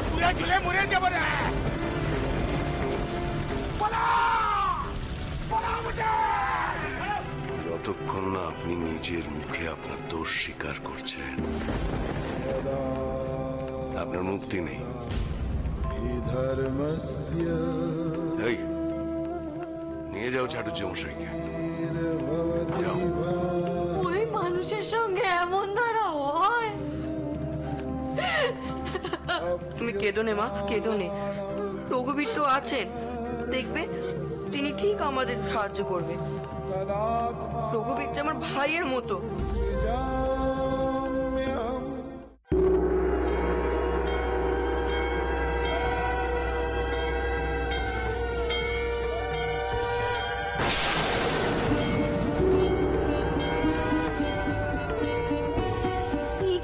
পুরে ঝুলে মরে যাব রে। যতক্ষণ না আপনি নিজের মুখে আপনার দোষ স্বীকার করছেন আপনার মুক্তি নেই। এই নিয়ে যাও চাটুর্য মশাইকে, যাও। ওই মানুষের সঙ্গে এমন ধরা হয়? তুমি কেঁদো নে মা, কেঁদো নে। রঘুবীর তো আছেন, দেখবে তিনি ঠিক আমাদের সাহায্য করবে। রঘুবীর যে আমার ভাইয়ের মতো।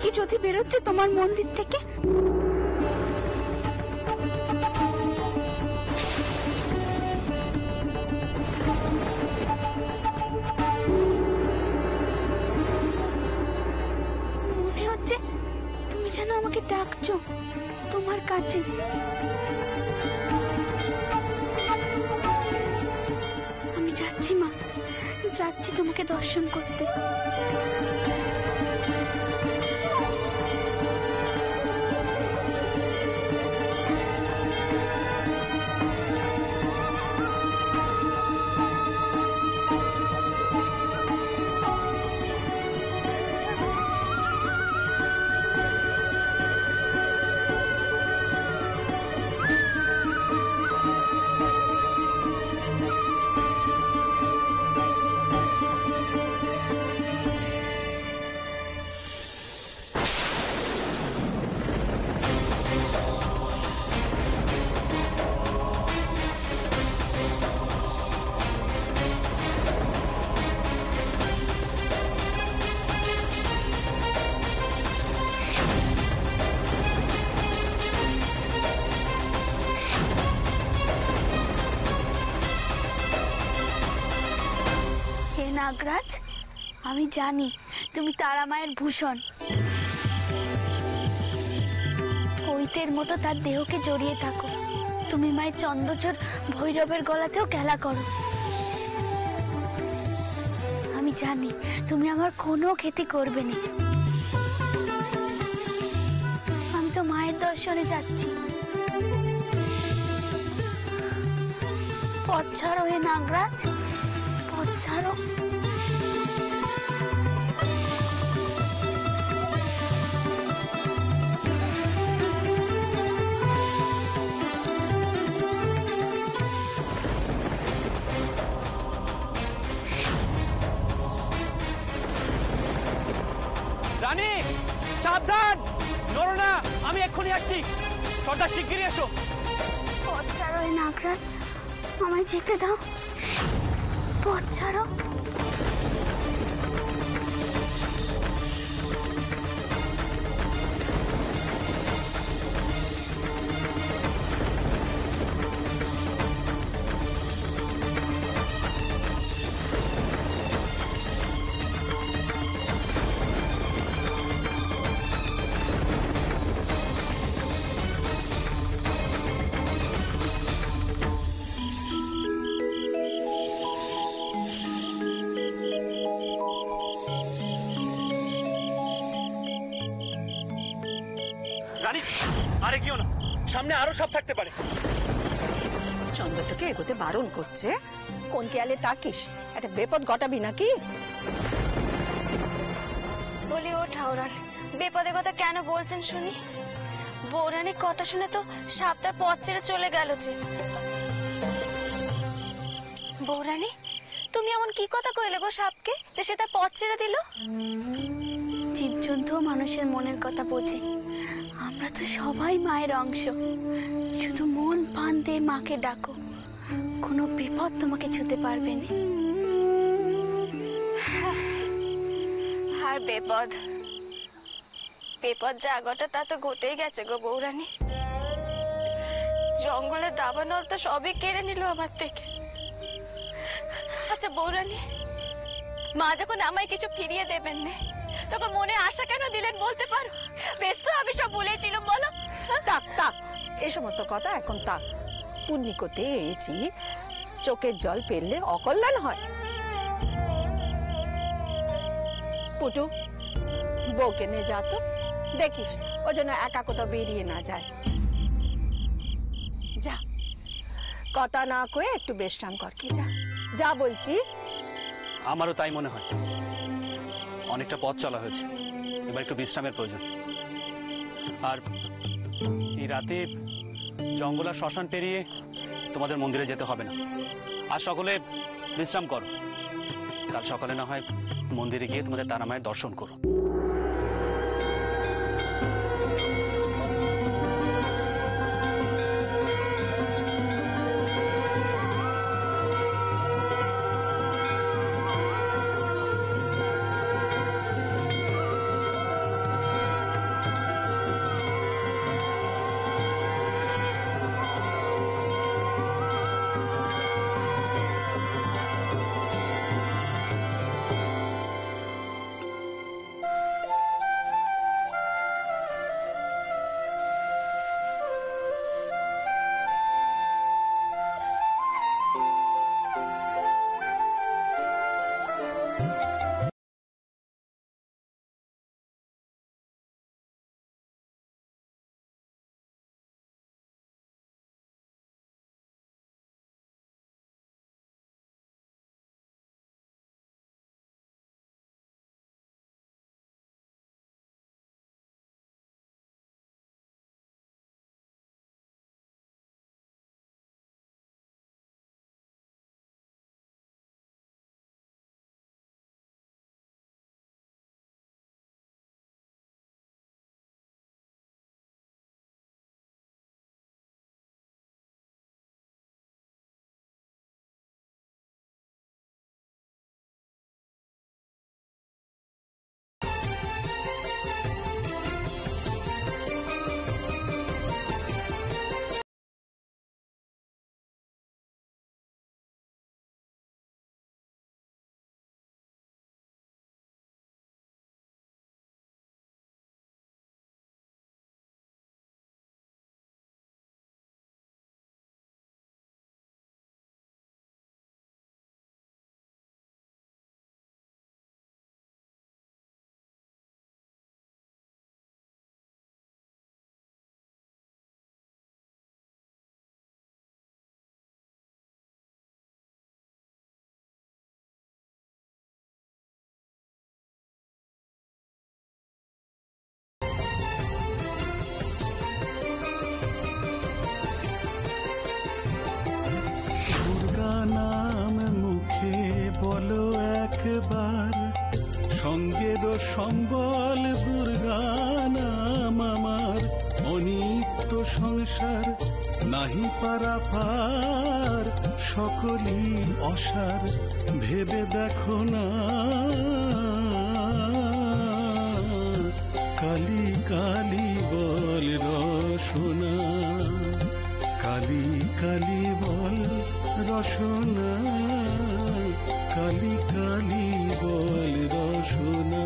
কি যদি বেরোচ্ছে তোমার মন্দির থেকে? মনে হচ্ছে তুমি যেন আমাকে ডাকছো তোমার কাছে। আমি যাচ্ছি মা, যাচ্ছি তোমাকে দর্শন করতে। নাগরাজ, আমি জানি তুমি তারা মায়ের ভূষণ। কৈতের মতো তার দেহকে জড়িয়ে থাকো। তুমি মায়ের চন্দ্রচূড় ভৈরবের গলাতেও খেলা করো। আমি জানি তুমি আমার কোনো ক্ষতি করবে না। আমি তো মায়ের দর্শনে যাচ্ছি। পথ ছাড়ো হে নাগরাজ, পথ ছাড়ো। রানী সাবধান, নড়ো না, আমি এক্ষুনি আসছি। সর্দার শিগগিরই এসো। পথ ছাড়ো হে নাগরাজ, আমায় যেতে দাও। পথ ছাড়ো। রানী আরে কিও না, সামনে আরো সব থাকতে পারে। চন্দ্রটাকে এগোতে বারণ করছে, কোন কেয়ালে তাকিস, একটা বিপদ ঘটাবি নাকি? বলি ও ঠাউরান, বিপদের কথা কেন বলছেন শুনি? বৌরানীর কথা শুনে তো সাপটার পথ ছেড়ে চলে গেল যে। বৌরানী, তুমি এমন কি কথা কইলে গো সাপকে যে সে তার পথ ছেড়ে দিল? জীবজন্তু মানুষের মনের কথা বোঝে। আমরা তো সবাই মায়ের অংশ। শুধু মন প্রাণ দিয়ে মাকে ডাকো, কোনো বিপদ তোমাকে ছুতে পারবে না। আর বিপদ বিপদ জাগটা তা তো ঘটেই গেছে গো বৌরানী। জঙ্গলের দাবানল তো সবই কেড়ে নিল আমার থেকে। আচ্ছা বৌরানী, মা যখন আমায় কিছু ফিরিয়ে দেবেন না, তখন মনে আশা কেন দিলেন বলতে পারো? বেশ তো আমি সব ভুলেছিলাম, বলো। তাক তাক এই সমস্ত কথা এখন তাক। পুণ্যি করতে এসেছি, চোখের জল পেলে অকল্যাণ হয়। পুটু, বউকে নিয়ে যা তো, দেখিস ও যেন একা কোথাও বেরিয়ে না যায়। যা, কথা না কয়ে একটু বিশ্রাম কর। কি যা যা বলছি। আমারও তাই মনে হয়, অনেকটা পথ চলা হয়েছে, এবার একটু বিশ্রামের প্রয়োজন। আর এই রাতে জঙ্গল আর শ্মশান পেরিয়ে তোমাদের মন্দিরে যেতে হবে না। আর সকলে বিশ্রাম করো, কাল সকালে না হয় মন্দিরে গিয়ে তোমাদের তারা মায়ের দর্শন করো। একবার সঙ্গের সম্বল দুর্গা নাম আমার, অনিত্য সংসার নাহি পারাপার, সকলই অসার ভেবে দেখো না। কালী কালী বল রসনা, কালী কালী বল রসনা, কালী কালী বল রসনা।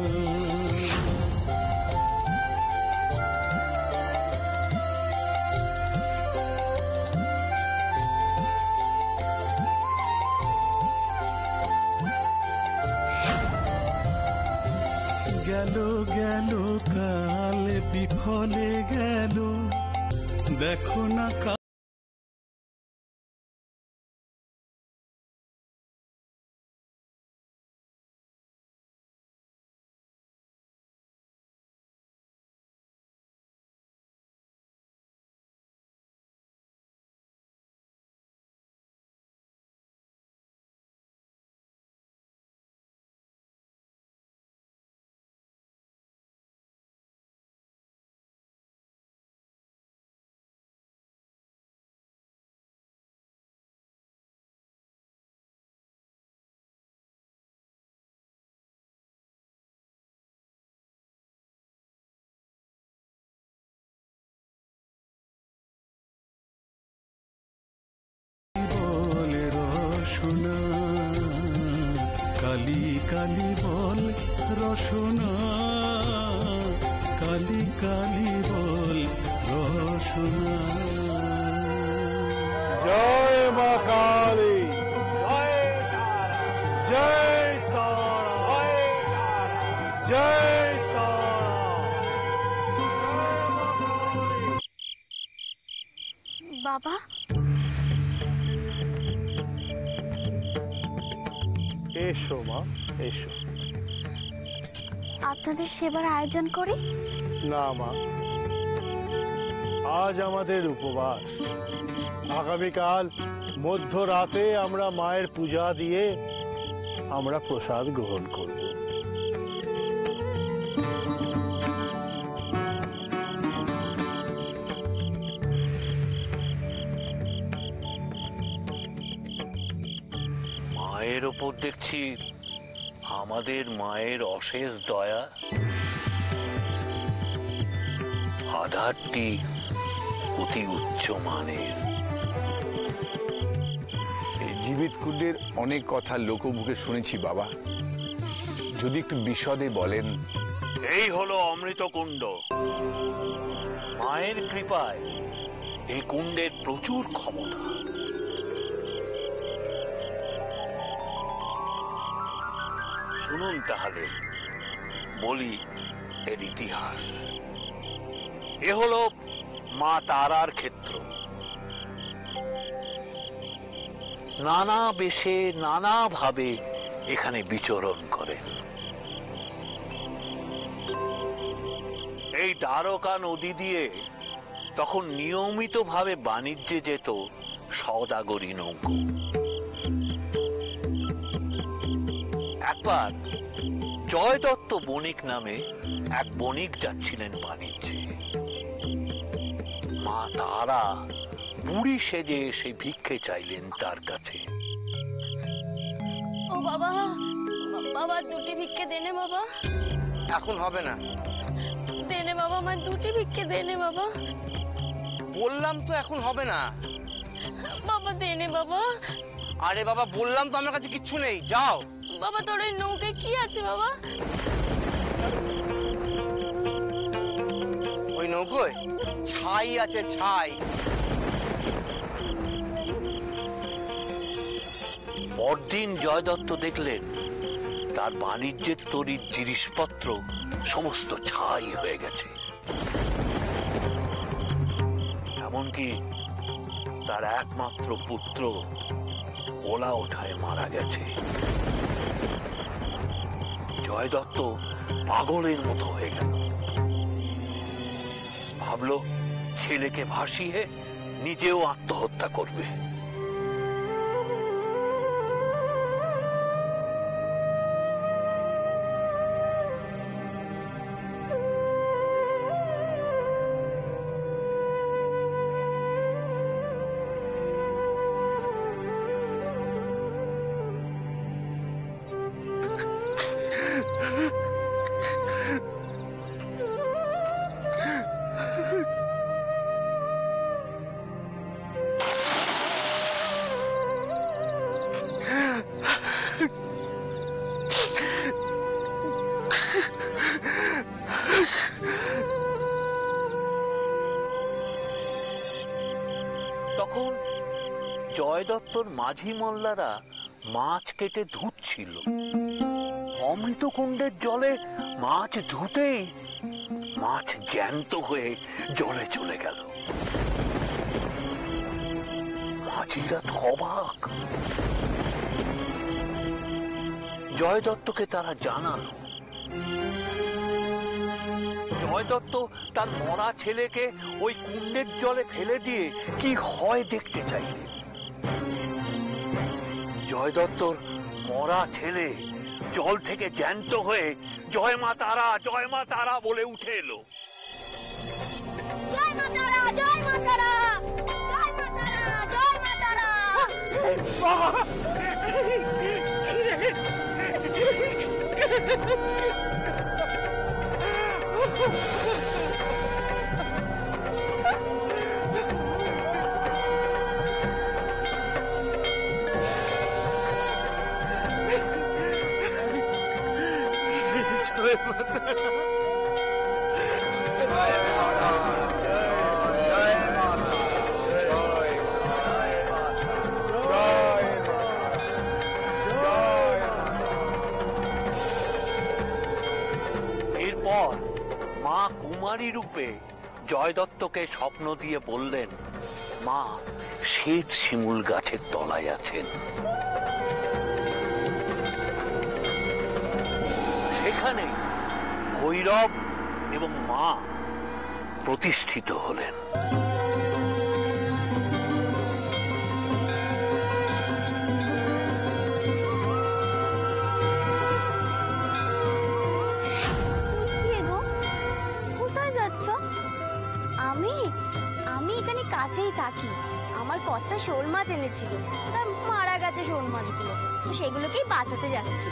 গেল গেল কাল বিফলে গেল, দেখো না কালী কালী বল রসনা, কালী কালী বল রসনা। বাসনা। জয় মা কালী, জয় তারা, জয় তারা। বাবা, এসো মা, এসো। আপনাদের সেবার আয়োজন করি? না মা, আজ আমাদের উপবাস। আগামীকাল মধ্যরাতে আমরা মায়ের পূজা দিয়ে আমরা প্রসাদ গ্রহণ করব। মায়ের ওপর দেখছি আমাদের মায়ের অশেষ দয়া। আধারটি অতি উচ্চ মানের। এই জীবিত কুণ্ডের অনেক কথা লোকমুখে শুনেছি বাবা, যদি একটু বিশদে বলেন। এই হলো অমৃত কুণ্ড। মায়ের কৃপায় এই কুণ্ডের প্রচুর ক্ষমতা। শুনুন তাহলে বলি এর ইতিহাস। এ হলো মা তারার ক্ষেত্র। নানা বেশে নানা ভাবে এখানে বিচরণ করেন। এই দ্বারকা নদী দিয়ে তখন নিয়মিতভাবে বাণিজ্যে যেত সওদাগরী নৌকো। একবার জয় দত্ত বণিক নামে এক বণিক যাচ্ছিলেন বাণিজ্যে। মা তারা বুড়ি সেজে এসে ভিক্ষে চাইলেন তার কাছে। ও বাবা, বাবা দুটি ভিক্ষে দেনে বাবা। এখন হবে না। দেনে বাবা, আমার দুটি ভিক্ষে দেনে বাবা। বললাম তো এখন হবে না। বাবা দেনে বাবা। আরে বাবা বললাম তো আমার কাছে কিচ্ছু নেই, যাও। বাবা তোর এই নৌকায় কি আছে বাবা? ওই নৌকোয় ছাই আছে, ছাই। পরদিন জয় দত্ত দেখলেন তার বাণিজ্যের তরির জিনিসপত্র সমস্ত ছাই হয়ে গেছে। এমনকি তার একমাত্র পুত্র ওলা ওঠায় মারা গেছে। জয় দত্ত পাগলের মতো হয়ে গেল। ভাবলো ছেলেকে ভাসিয়ে নিজেও আত্মহত্যা করবে। তখন জয় দত্তর মাঝি মোল্লারা মাছ কেটে ধুচ্ছিল। অমৃত কুণ্ডের জলে মাছ ধুতেই মাছ জ্যান্ত হয়ে জলে চলে গেল। মাঝিরা তো অবাক। জয় দত্তকে তারা জানালো। জয় দত্ত তার মরা ছেলেকে ওই কুণ্ডের জলে ফেলে দিয়ে কি হয় দেখতে চাইলেন। জয় দত্তর মরা ছেলে জল থেকে জ্যান্ত হয়ে জয় মা তারা বলে উঠে এলো। জয় মা তারা, জয় মা তারা, জয় মা তারা, জয় মা তারা। জয় কুমারী রূপে জয় দত্তকে স্বপ্ন দিয়ে বললেন মা শ্বেত শিমুল গাছের তলায় আছেন। সেখানে ভৈরব এবং মা প্রতিষ্ঠিত হলেন। কোথায় যাচ্ছ? আমি এখানে কাছেই থাকি। আমার কর্তা শোল মাছ এনেছিল, তা মারা গেছে শোল মাছগুলো, তো সেগুলোকেই বাঁচাতে যাচ্ছি।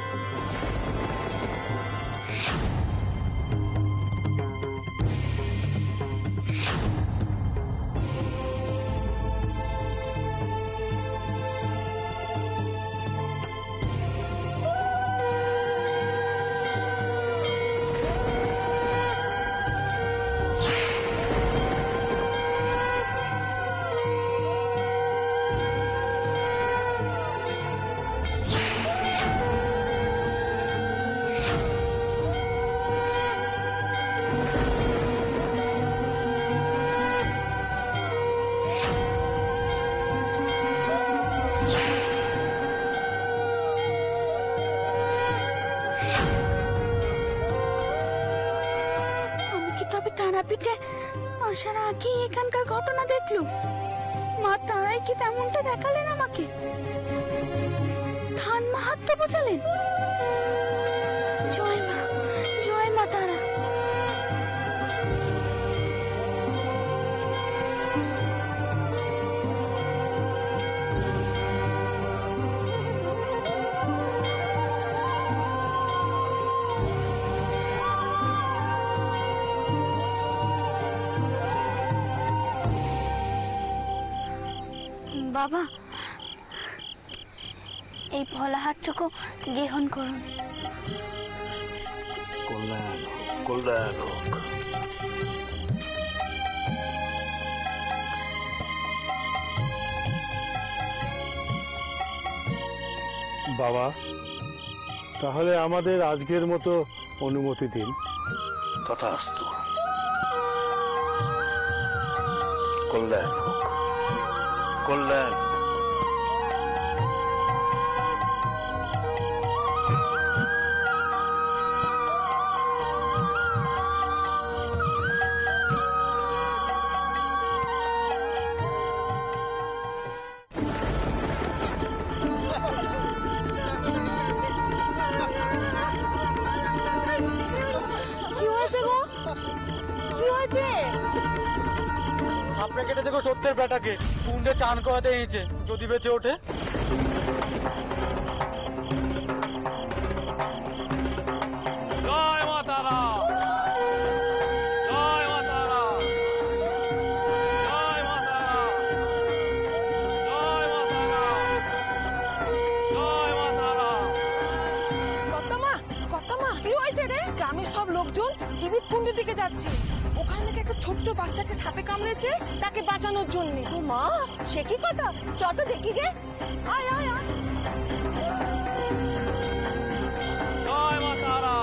তারাপীঠে আসার আগে এখানকার ঘটনা দেখলুম। মা তারাই কি তেমনটা দেখালেন আমাকে, ধান মাহাত্ম্য বোঝালেন। জয় মা তারা। বাবা, এই ফলাহারটুকু গ্রহণ করুন। কল্যাণ কল্যাণ হোক। বাবা, তাহলে আমাদের আজকের মতো অনুমতি দিন। তথাস্তু। কল্যাণ হোক, কল্যাণ। সাপড়ে কেটেছে গো সত্যের বেটাকে, কুণ্ডে চান করাতে এনেছে, যদি বেঁচে ওঠে। জয় মা তারা, জয় মা তারা, জয় মা তারা, জয় মা তারা, জয় মা তারা। কর্তামা কি হয়েছে রে? গ্রামের সব লোকজন জীবিত কুণ্ডের দিকে যাচ্ছে। ওখানে নাকি একটা ছোট্ট বাচ্চাকে সাপে কামড়েছে, তাকে বাঁচানোর জন্য। ও মা, সে কি কথা? চল তো দেখি গে। আয় আয় আয়। জয় মা তারা,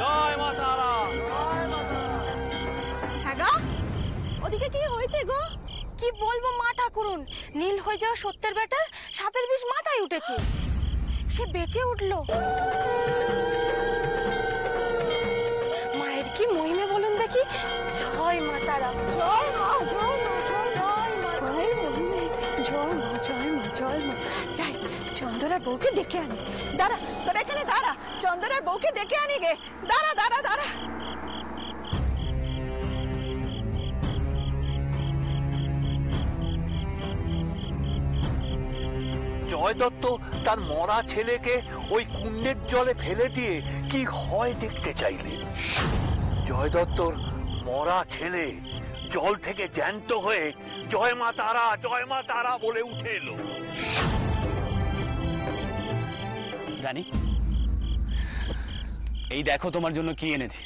জয় মা তারা। হ্যাঁ গো, ওদিকে কি হয়েছে গো? কি বলবো মা ঠাকুরুন, নীল হয়ে যাওয়া সত্যের বেটার সাপের বিষ মাথায় উঠেছে, সে বেঁচে উঠলো। মায়ের কি মহিমে বলুন দেখি। জয় মা তারা, জয় মা, জয় মা, জয় মা। মায়ের মহিমে জয় মা, জয় মা, জয় মা। যাই চন্দনার বউকে ডেকে আনি। দাঁড়া, তোরা এখানে দাঁড়া, চন্দনার বউকে ডেকে আনি গে। দাঁড়া দাঁড়া দাঁড়া। জয় দত্ত তার মরা ছেলেকে ওই কুণ্ডের জলে ফেলে দিয়ে কি হয় দেখতে চাইলেন। জয় দত্তর মরা ছেলে জল থেকে জ্যান্ত হয়ে জয় মা তারা বলে উঠে এলো। রানী, এই দেখো তোমার জন্য কি এনেছি।